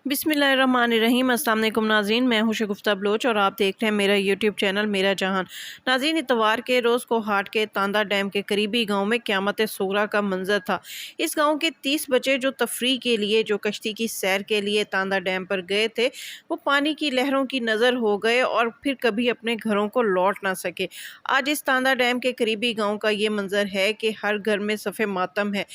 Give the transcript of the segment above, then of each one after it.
बिस्मिल्लाहिर्रहमानिर्रहीम। अस्सलाम वालेकुम नाज़रीन, मैं हूं शगुफ्ता बलोच और आप देख रहे हैं मेरा यूट्यूब चैनल मेरा जहान। नाज़रीन, इतवार के रोज़ कोहाट के तांदा डैम के करीबी गांव में क़यामत सुगरा का मंजर था। इस गांव के 30 बच्चे जो तफरी के लिए, जो कश्ती की सैर के लिए तांदा डैम पर गए थे, वो पानी की लहरों की नज़र हो गए और फिर कभी अपने घरों को लौट ना सके। आज इस तांदा डैम के करीबी गाँव का ये मंजर है कि हर घर में सफ़े मातम है।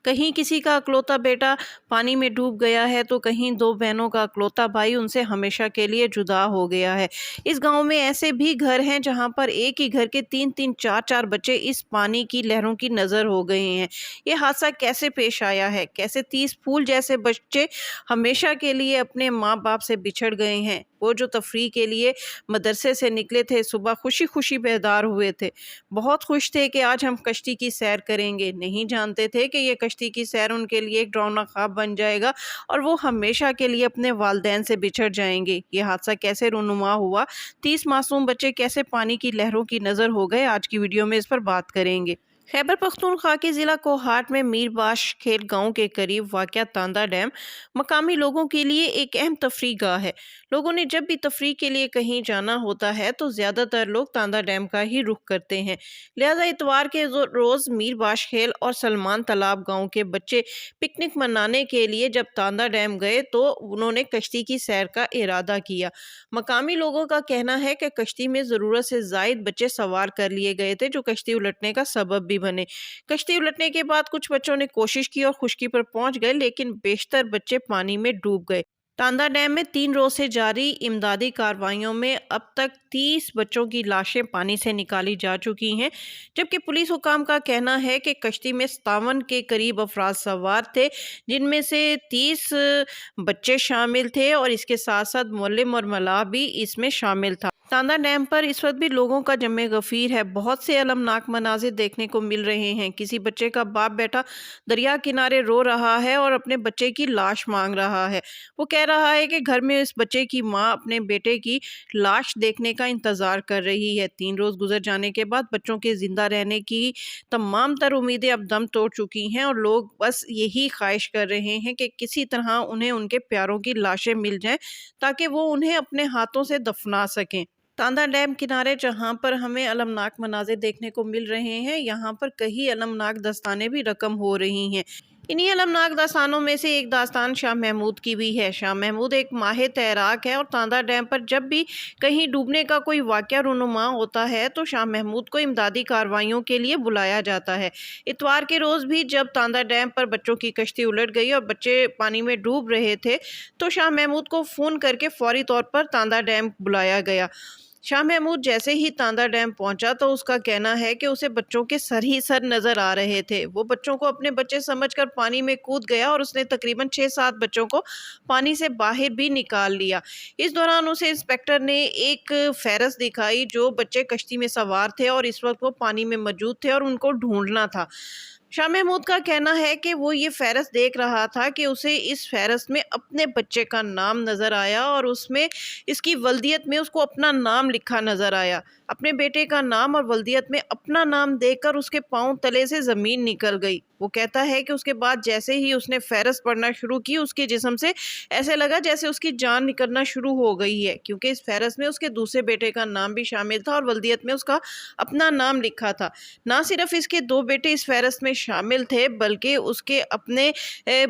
कहीं किसी का अकलौता बेटा पानी में डूब गया है, तो कहीं दो बहनों का अकलौता भाई उनसे हमेशा के लिए जुदा हो गया है। इस गांव में ऐसे भी घर हैं जहां पर एक ही घर के 3-3, 4-4 बच्चे इस पानी की लहरों की नज़र हो गए हैं। ये हादसा कैसे पेश आया है? कैसे 30 फूल जैसे बच्चे हमेशा के लिए अपने माँ बाप से बिछड़ गए हैं? वो जो तफरी के लिए मदरसे से निकले थे, सुबह खुशी खुशी बेदार हुए थे, बहुत खुश थे कि आज हम कश्ती की सैर करेंगे। नहीं जानते थे कि ये कश्ती की सैर उनके लिए एक डरावना ख्वाब बन जाएगा और वो हमेशा के लिए अपने वालिदैन से बिछड़ जाएंगे। ये हादसा कैसे रूनुमा हुआ, 30 मासूम बच्चे कैसे पानी की लहरों की नज़र हो गए, आज की वीडियो में इस पर बात करेंगे। खैबर पख्तूनख्वा के ज़िला कोहाट में मीरबाश खेल गांव के करीब वाक़या तांदा डैम मकामी लोगों के लिए एक अहम तफरी गाह है। लोगों ने जब भी तफरी के लिए कहीं जाना होता है तो ज़्यादातर लोग तांदा डैम का ही रुख करते हैं। लिहाजा इतवार के रोज़ मीरबाश खेल और सलमान तालाब गांव के बच्चे पिकनिक मनाने के लिए जब तांदा डैम गए तो उन्होंने कश्ती की सैर का इरादा किया। मकामी लोगों का कहना है कि कश्ती में ज़रूरत से ज़ायद बच्चे सवार कर लिए गए थे, जो कश्ती उलटने का सबब भी बने। कश्ती उलटने के बाद कुछ बच्चों ने कोशिश की और खुश्की पर पहुंच गए, लेकिन बेशतर बच्चे पानी में डूब गए। तांदा डैम में 3 रोज से जारी इमदादी कार्रवाइयों में अब तक 30 बच्चों की लाशें पानी से निकाली जा चुकी हैं, जबकि पुलिस हुकाम का कहना है कि कश्ती में 57 के करीब अफराद सवार थे, जिनमें से 30 बच्चे शामिल थे और इसके साथ साथ मुअल्लिम और मलाह भी इसमें शामिल था। तांदा डैम पर इस वक्त भी लोगों का जमे गफीर है। बहुत से अलमनाक मनाजिर देखने को मिल रहे हैं। किसी बच्चे का बाप बेटा दरिया किनारे रो रहा है और अपने बच्चे की लाश मांग रहा है। वो कह रहा है कि घर में इस बच्चे की माँ अपने बेटे की लाश देखने का इंतज़ार कर रही है। 3 रोज़ गुजर जाने के बाद बच्चों के ज़िंदा रहने की तमाम तर उम्मीदें अब दम तोड़ चुकी हैं और लोग बस यही ख्वाहिश कर रहे हैं कि किसी तरह उन्हें उनके प्यारों की लाशें मिल जाएं, ताकि वो उन्हें अपने हाथों से दफना सकें। तांदा डैम किनारे जहां पर हमें अलमनाक मनाजिर देखने को मिल रहे हैं, यहाँ पर कई अलमनाक दास्तानें भी रकम हो रही हैं। इन्हीं अलमनाक दास्तानों में से एक दास्तान शाह महमूद की भी है। शाह महमूद एक माहिर तैराक है और तांदा डैम पर जब भी कहीं डूबने का कोई वाक़या रूनुमा होता है तो शाह महमूद को इमदादी कार्रवाइयों के लिए बुलाया जाता है। इतवार के रोज़ भी जब तांदा डैम पर बच्चों की कश्ती उलट गई और बच्चे पानी में डूब रहे थे, तो शाह महमूद को फ़ोन करके फौरी तौर पर तांदा डैम बुलाया गया। शाह महमूद जैसे ही तांदा डैम पहुंचा तो उसका कहना है कि उसे बच्चों के सर ही सर नजर आ रहे थे। वो बच्चों को अपने बच्चे समझकर पानी में कूद गया और उसने तकरीबन 6-7 बच्चों को पानी से बाहर भी निकाल लिया। इस दौरान उसे इंस्पेक्टर ने एक फहरिस्त दिखाई जो बच्चे कश्ती में सवार थे और इस वक्त वो पानी में मौजूद थे और उनको ढूंढना था। शाह महमूद का कहना है कि वो ये फहरिस्त देख रहा था कि उसे इस फहरिस्त में अपने बच्चे का नाम नज़र आया और उसमें इसकी वल्दियत में उसको अपना नाम लिखा नज़र आया। अपने बेटे का नाम और वल्दियत में अपना नाम देखकर उसके पाँव तले से ज़मीन निकल गई। वो कहता है कि उसके बाद जैसे ही उसने फहरिस्त पढ़ना शुरू की, उसके जिस्म से ऐसे लगा जैसे उसकी जान निकलना शुरू हो गई है, क्योंकि इस फहरिस्त में उसके दूसरे बेटे का नाम भी शामिल था और वल्दियत में उसका अपना नाम लिखा था। ना सिर्फ इसके 2 बेटे इस फहरिस्त में शामिल थे, बल्कि उसके अपने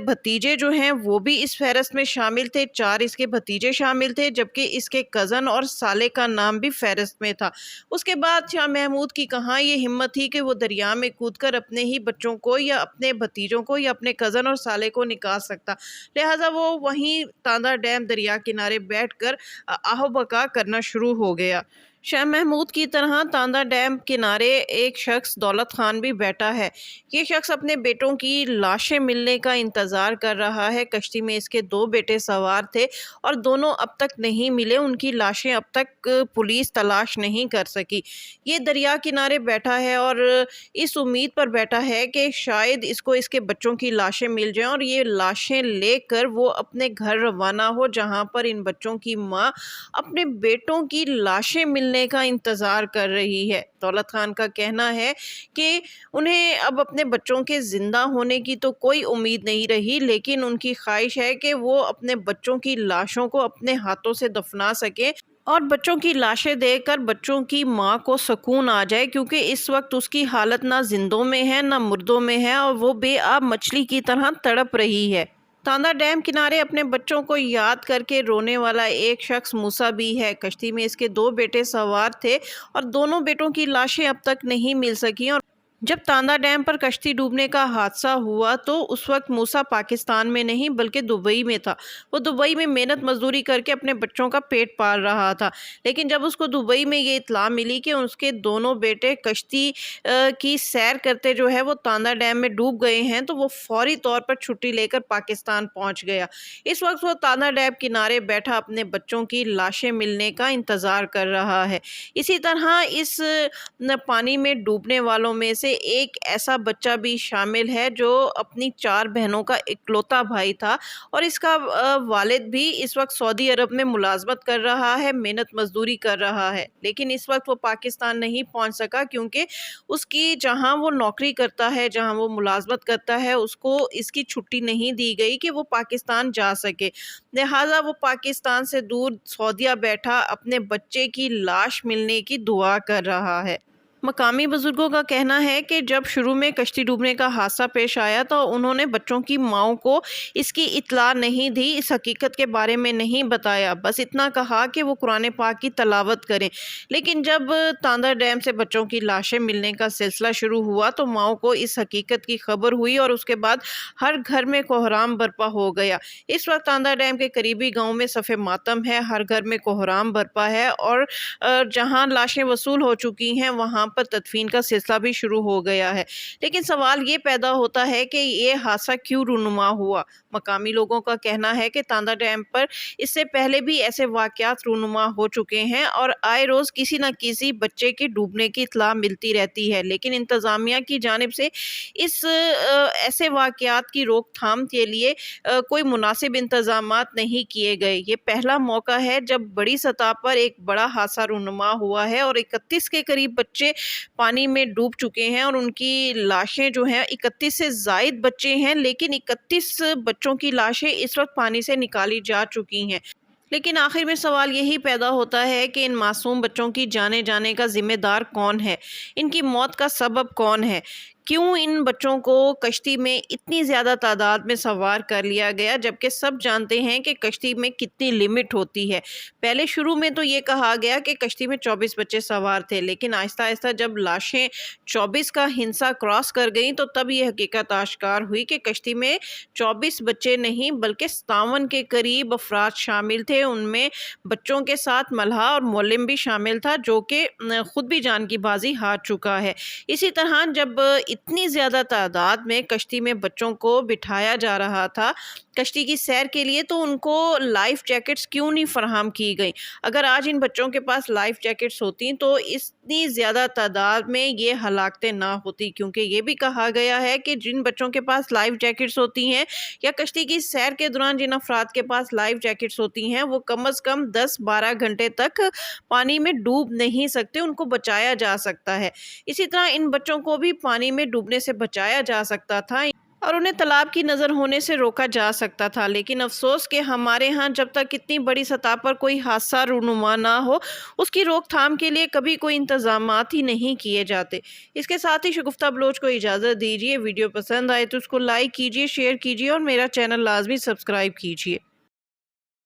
भतीजे जो हैं वो भी इस फहरिस्त में शामिल थे। 4 इसके भतीजे शामिल थे, जबकि इसके कज़न और साले का नाम भी फहरिस्त में था। उसके बाद शाह महमूद की कहाँ ये हिम्मत थी कि वो दरिया में कूदकर अपने ही बच्चों को या अपने भतीजों को या अपने कज़न और साले को निकाल सकता। लिहाजा वो वहीं तांदा डैम दरिया किनारे बैठकर आहो बका करना शुरू हो गया। शाह महमूद की तरह तांदा डैम किनारे एक शख्स दौलत खान भी बैठा है। ये शख्स अपने बेटों की लाशें मिलने का इंतज़ार कर रहा है। कश्ती में इसके 2 बेटे सवार थे और दोनों अब तक नहीं मिले। उनकी लाशें अब तक पुलिस तलाश नहीं कर सकी। ये दरिया किनारे बैठा है और इस उम्मीद पर बैठा है कि शायद इसको इसके बच्चों की लाशें मिल जाएं और ये लाशें लेकर वो अपने घर रवाना हो, जहाँ पर इन बच्चों की माँ अपने बेटों की लाशें मिलने ملنے کا انتظار کر رہی ہے۔ دولت خان کا کہنا ہے کہ انہیں اب اپنے بچوں کے زندہ ہونے کی تو کوئی امید نہیں رہی، لیکن ان کی خواہش ہے کہ وہ اپنے بچوں کی لاشوں کو اپنے ہاتھوں سے دفنا سکیں اور بچوں کی لاشیں دیکھ کر بچوں کی ماں کو سکون آ جائے، کیونکہ اس وقت اس کی حالت نہ زندوں میں ہے نہ مردوں میں ہے اور وہ بے آب مچھلی کی طرح تڑپ رہی ہے۔ تاندہ ڈیم کنارے اپنے بچوں کو یاد کر کے رونے والا ایک شخص موسیٰ بھی ہے۔ کشتی میں اس کے 2 بیٹے سوار تھے اور دونوں بیٹوں کی لاشیں اب تک نہیں مل سکیں، اور جب تاندہ ڈیم پر کشتی ڈوبنے کا حادثہ ہوا تو اس وقت موسیٰ پاکستان میں نہیں بلکہ دبئی میں تھا۔ وہ دبئی میں محنت مزدوری کر کے اپنے بچوں کا پیٹ پال رہا تھا، لیکن جب اس کو دبئی میں یہ اطلاع ملی کہ اس کے دونوں بیٹے کشتی کی سیر کرتے جو ہے وہ تاندہ ڈیم میں ڈوب گئے ہیں، تو وہ فوری طور پر چھٹی لے کر پاکستان پہنچ گیا۔ اس وقت وہ تاندہ ڈیم کنارے بیٹھا اپنے بچوں کی لاشیں ملنے کا انتظار کر رہا ہے۔ اسی طرح اس پانی میں ڈوبنے والوں میں سے ایک ایسا بچہ بھی شامل ہے جو اپنی 4 بہنوں کا اکلوتا بھائی تھا، اور اس کا والد بھی اس وقت سعودی عرب میں ملازمت کر رہا ہے، محنت مزدوری کر رہا ہے، لیکن اس وقت وہ پاکستان نہیں پہنچ سکا کیونکہ اس کی جہاں وہ نوکری کرتا ہے، جہاں وہ ملازمت کرتا ہے، اس کو اس کی چھٹی نہیں دی گئی کہ وہ پاکستان جا سکے، لہٰذا وہ پاکستان سے دور سعودیہ بیٹھا اپنے بچے کی لاش ملنے کی دعا کر رہا ہے۔ مقامی بزرگوں کا کہنا ہے کہ جب شروع میں کشتی ڈوبنے کا حادثہ پیش آیا تو انہوں نے بچوں کی ماؤں کو اس کی اطلاع نہیں دی، اس حقیقت کے بارے میں نہیں بتایا، بس اتنا کہا کہ وہ قرآن پاک کی تلاوت کریں۔ لیکن جب تاندہ ڈیم سے بچوں کی لاشیں ملنے کا سلسلہ شروع ہوا تو ماؤں کو اس حقیقت کی خبر ہوئی اور اس کے بعد ہر گھر میں کوہرام برپا ہو گیا۔ اس وقت تاندہ ڈیم کے قریبی گاؤں میں صف ماتم ہے، ہر گھر میں کوہرام برپا ہے، اور جہاں لاشیں وصول ہو چکی ہیں وہاں پر تدفین کا سلسلہ بھی شروع ہو گیا ہے۔ لیکن سوال یہ پیدا ہوتا ہے کہ یہ حادثہ کیوں رونما ہوا؟ مقامی لوگوں کا کہنا ہے کہ تاندہ ڈیم پر اس سے پہلے بھی ایسے واقعات رونما ہو چکے ہیں اور آئے روز کسی نہ کسی بچے کے ڈوبنے کی اطلاع ملتی رہتی ہے، لیکن انتظامیہ کی جانب سے اس ایسے واقعات کی روک تھام کے لیے کوئی مناسب انتظامات نہیں کیے گئے۔ یہ پہلا موقع ہے جب بڑی سطح پر ایک بڑا حادثہ رونما ہوا ہے اور 31 کے قریب بچے پانی میں ڈوب چکے ہیں، اور ان کی لاشیں جو ہیں 31 سے زائد بچے ہیں، لیکن 31 بچوں کی لاشیں اس وقت پانی سے نکالی جا چکی ہیں۔ لیکن آخر میں سوال یہی پیدا ہوتا ہے کہ ان معصوم بچوں کی جانے جانے کا ذمہ دار کون ہے؟ ان کی موت کا سبب کون ہے؟ کیوں ان بچوں کو کشتی میں اتنی زیادہ تعداد میں سوار کر لیا گیا، جبکہ سب جانتے ہیں کہ کشتی میں کتنی لمٹ ہوتی ہے؟ پہلے شروع میں تو یہ کہا گیا کہ کشتی میں 24 بچے سوار تھے، لیکن آہستہ آہستہ جب لاشیں 24 کا ہنسا کراس کر گئیں تو تب یہ حقیقت آشکار ہوئی کہ کشتی میں 24 بچے نہیں بلکہ 57 کے قریب افراد شامل تھے۔ ان میں بچوں کے ساتھ ملہا اور معلم بھی شامل تھا، جو کہ خود بھی جان کی بازی ہار چکا ہے۔ اسی طرح جب اتنی زیادہ تعداد میں کشتی میں بچوں کو بٹھایا جا رہا تھا کشتی کی سیر کے لیے، تو ان کو لائف جیکٹس کیوں نہیں فراہم کی گئیں؟ اگر آج ان بچوں کے پاس لائف جیکٹس ہوتی تو اتنی زیادہ تعداد میں یہ ہلاکتیں نہ ہوتی، کیونکہ یہ بھی کہا گیا ہے کہ جن بچوں کے پاس لائف جیکٹس ہوتی ہیں یا کشتی کی سیر کے دوران جن افراد کے پاس لائف جیکٹس ہوتی ہیں وہ کم از کم 10-12 گھنٹے تک پانی میں ڈوب نہیں سکتے، ان کو بچایا جا سکتا ہے۔ اسی طرح ان بچوں کو بھی پانی میں ڈوبنے سے بچایا جا سکتا تھا اور انہیں تالاب کی نظر ہونے سے روکا جا سکتا تھا، لیکن افسوس کہ ہمارے ہاں جب تک اتنی بڑی سطح پر کوئی حادثہ رونما نہ ہو اس کی روک تھام کے لیے کبھی کوئی انتظامات ہی نہیں کیے جاتے۔ اس کے ساتھ ہی شگفتہ بلوچ کو اجازت دیجیے۔ ویڈیو پسند آئے تو اس کو لائک کیجیے، شیئر کیجیے اور میرا چینل لازمی سبسکرائب کیجیے۔